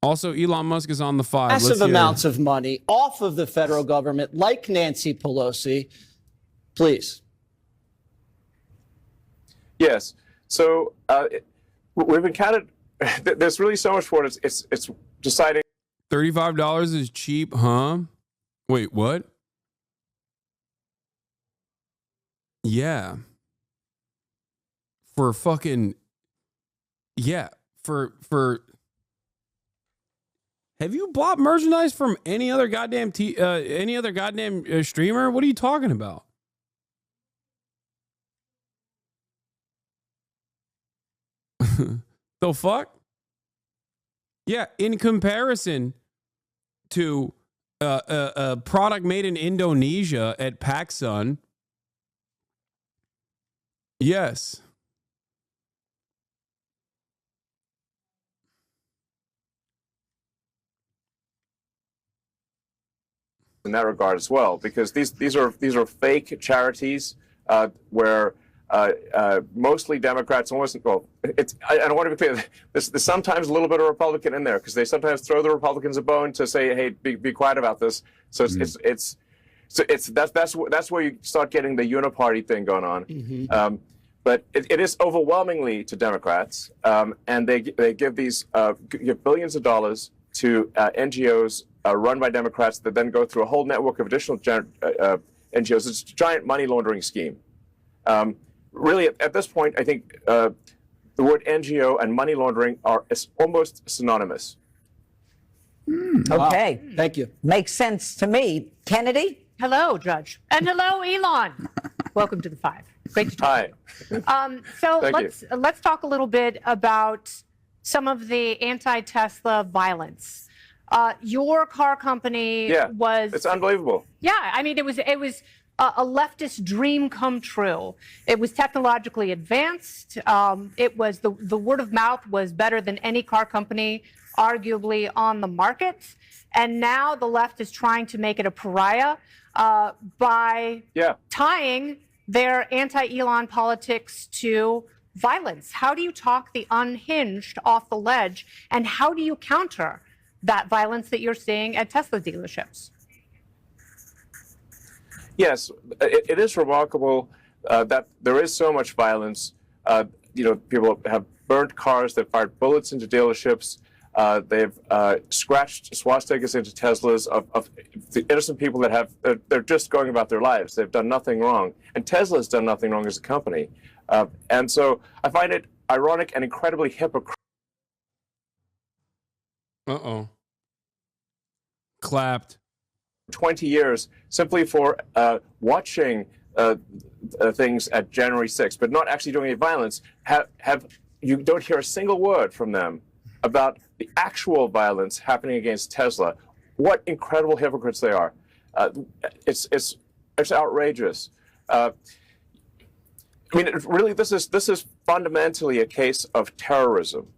Also, Elon Musk is on the 5. Massive amounts of money off of the federal government, like Nancy Pelosi. Please. Yes. So we've encountered. There's really so much for it. It's deciding. $35 is cheap, huh? Wait, what? Yeah. For fucking. Yeah. For. Have you bought merchandise from any other goddamn streamer? What are you talking about? The fuck? Yeah, in comparison to a product made in Indonesia at PacSun, yes. In that regard as well, because these are fake charities where mostly Democrats, almost, well, I don't want to be clear. There's sometimes a little bit of Republican in there because they sometimes throw the Republicans a bone to say, hey, be quiet about this. So that's where you start getting the uniparty thing going on. Mm-hmm. But it is overwhelmingly to Democrats, and they give give billions of dollars to NGOs run by Democrats that then go through a whole network of additional NGOs. It's a giant money laundering scheme. Really, at this point, I think the word NGO and money laundering are almost synonymous. Okay. Wow. Thank you. Makes sense to me. Kennedy? Hello, Judge. And hello, Elon. Welcome to the 5. Great to talk to you. So let's talk a little bit about some of the anti-Tesla violence. Your car company was... It's unbelievable. Yeah, I mean, it was a leftist dream come true. It was technologically advanced. It was the word of mouth was better than any car company, arguably, on the market. And now the left is trying to make it a pariah by tying their anti-Elon politics to violence. How do you talk the unhinged off the ledge, and how do you counter that violence that you're seeing at Tesla dealerships? Yes, it is remarkable that there is so much violence. People have burnt cars, they've fired bullets into dealerships, they've scratched swastikas into Teslas of the innocent people that they're just going about their lives. They've done nothing wrong. And Tesla's done nothing wrong as a company. And so I find it ironic and incredibly hypocritical. Uh-oh. Clapped. 20 years simply for watching things at January 6th, but not actually doing any violence. You don't hear a single word from them about the actual violence happening against Tesla. What incredible hypocrites they are. It's outrageous. I mean, really, this is fundamentally a case of terrorism.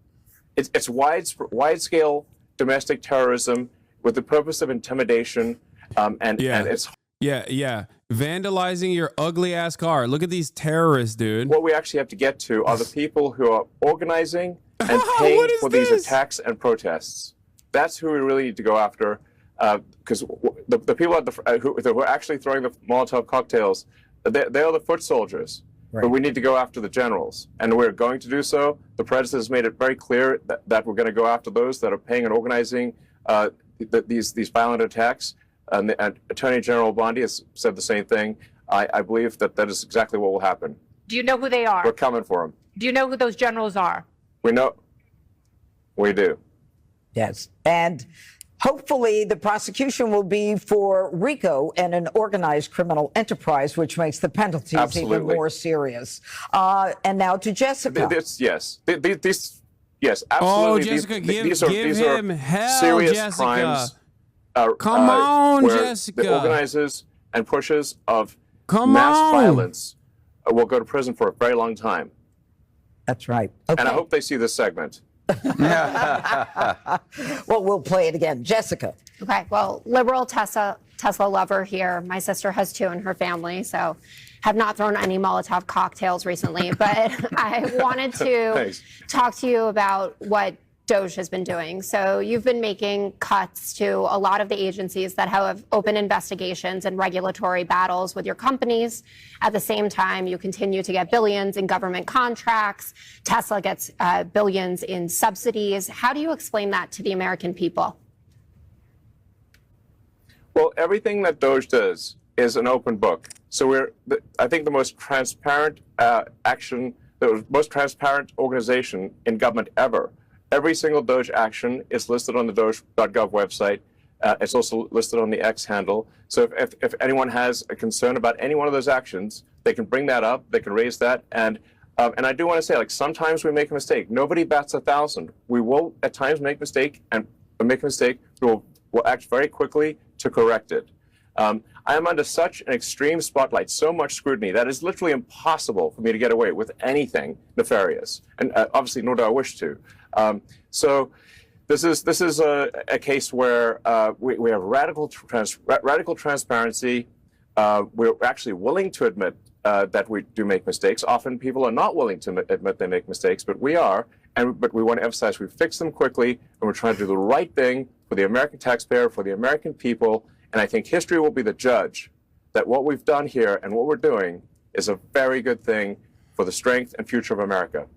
It's wide-scale domestic terrorism with the purpose of intimidation. And it's vandalizing your ugly ass car. Look at these terrorists, dude. What we actually have to get to are the people who are organizing and paying for these attacks and protests. That's who we really need to go after, because the people who are actually throwing the Molotov cocktails, they are the foot soldiers. Right. But we need to go after the generals, and we're going to do so. The president has made it very clear that we're going to go after those that are paying and organizing these violent attacks. And Attorney General Bondi has said the same thing. I believe that is exactly what will happen. Do you know who they are? We're coming for them. Do you know who those generals are? We know. We do. Yes. And hopefully the prosecution will be for RICO and an organized criminal enterprise, which makes the penalties even more serious. And now to Jessica. Yes, absolutely. Oh, Jessica, these are serious Jessica. crimes. Come on, where Jessica. The organizers and pushers of mass violence will go to prison for a very long time. That's right. Okay. And I hope they see this segment. Well, we'll play it again. Jessica. Okay, well, liberal Tesla lover here. My sister has 2 in her family, so have not thrown any Molotov cocktails recently. But I wanted to talk to you about what Doge has been doing. So you've been making cuts to a lot of the agencies that have open investigations and regulatory battles with your companies. At the same time, you continue to get billions in government contracts. Tesla gets billions in subsidies. How do you explain that to the American people? Well, everything that Doge does is an open book. So I think the most transparent the most transparent organization in government ever. Every single Doge action is listed on the Doge.gov website. It's also listed on the X handle. So if anyone has a concern about any one of those actions, they can bring that up, they can raise that. And I do want to say, like, sometimes we make a mistake. Nobody bats 1,000. We will at times make a mistake, and we'll act very quickly to correct it. I am under such an extreme spotlight, so much scrutiny, that it's literally impossible for me to get away with anything nefarious. And obviously, nor do I wish to. So this is a case where we have radical transparency. We're actually willing to admit that we do make mistakes. Often people are not willing to admit they make mistakes, but we are. But we want to emphasize we fix them quickly, and we're trying to do the right thing for the American taxpayer, for the American people. And I think history will be the judge that what we've done here and what we're doing is a very good thing for the strength and future of America.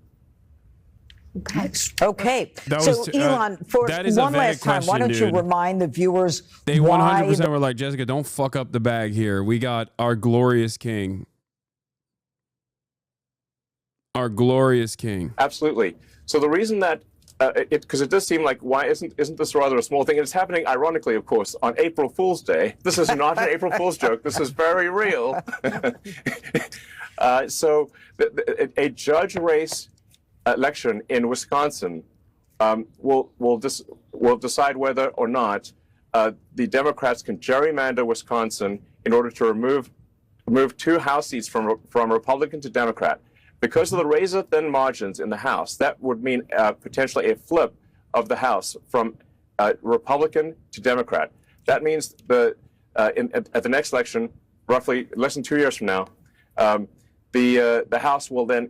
Okay. So, Elon, for one last time, why don't you remind the viewers They 100% were like, Jessica, don't fuck up the bag here. We got our glorious king. Our glorious king. Absolutely. So the reason that, because it does seem like, why isn't this rather a small thing? And it's happening, ironically, of course, on April Fool's Day. This is not an April Fool's joke. This is very real. So a judge race election in Wisconsin will decide whether or not the Democrats can gerrymander Wisconsin in order to remove 2 House seats from Republican to Democrat. Because of the razor-thin margins in the House, that would mean potentially a flip of the House from Republican to Democrat. That means at the next election, roughly less than 2 years from now, the House will then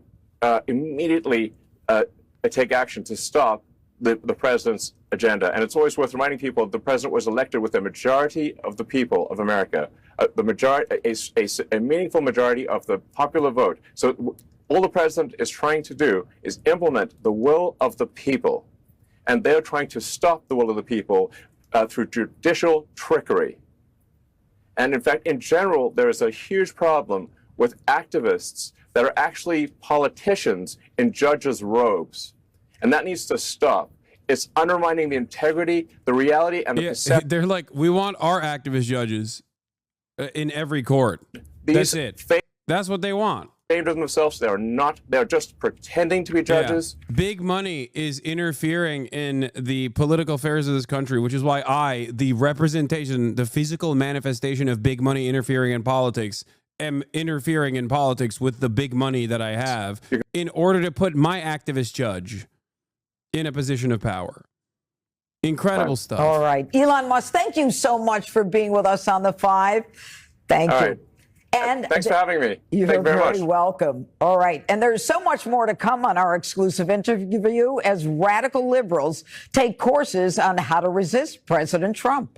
immediately take action to stop the president's agenda. And it's always worth reminding people the president was elected with a majority of the people of America, a meaningful majority of the popular vote. So all the president is trying to do is implement the will of the people. And they're trying to stop the will of the people through judicial trickery. And in fact, in general, there is a huge problem with activists that are actually politicians in judges' robes. And that needs to stop. It's undermining the integrity, the reality, and the perception. They're like, we want our activist judges in every court. That's it. That's what they want. Ashamed of themselves. They're just pretending to be judges. Yeah. Big money is interfering in the political affairs of this country, which is why the representation, the physical manifestation of big money interfering in politics, am interfering in politics with the big money that I have in order to put my activist judge in a position of power. Incredible stuff. All right. Elon Musk, thank you so much for being with us on The Five. Thank you. Right. And thanks for having me. You're very welcome. All right. And there's so much more to come on our exclusive interview as radical liberals take courses on how to resist President Trump.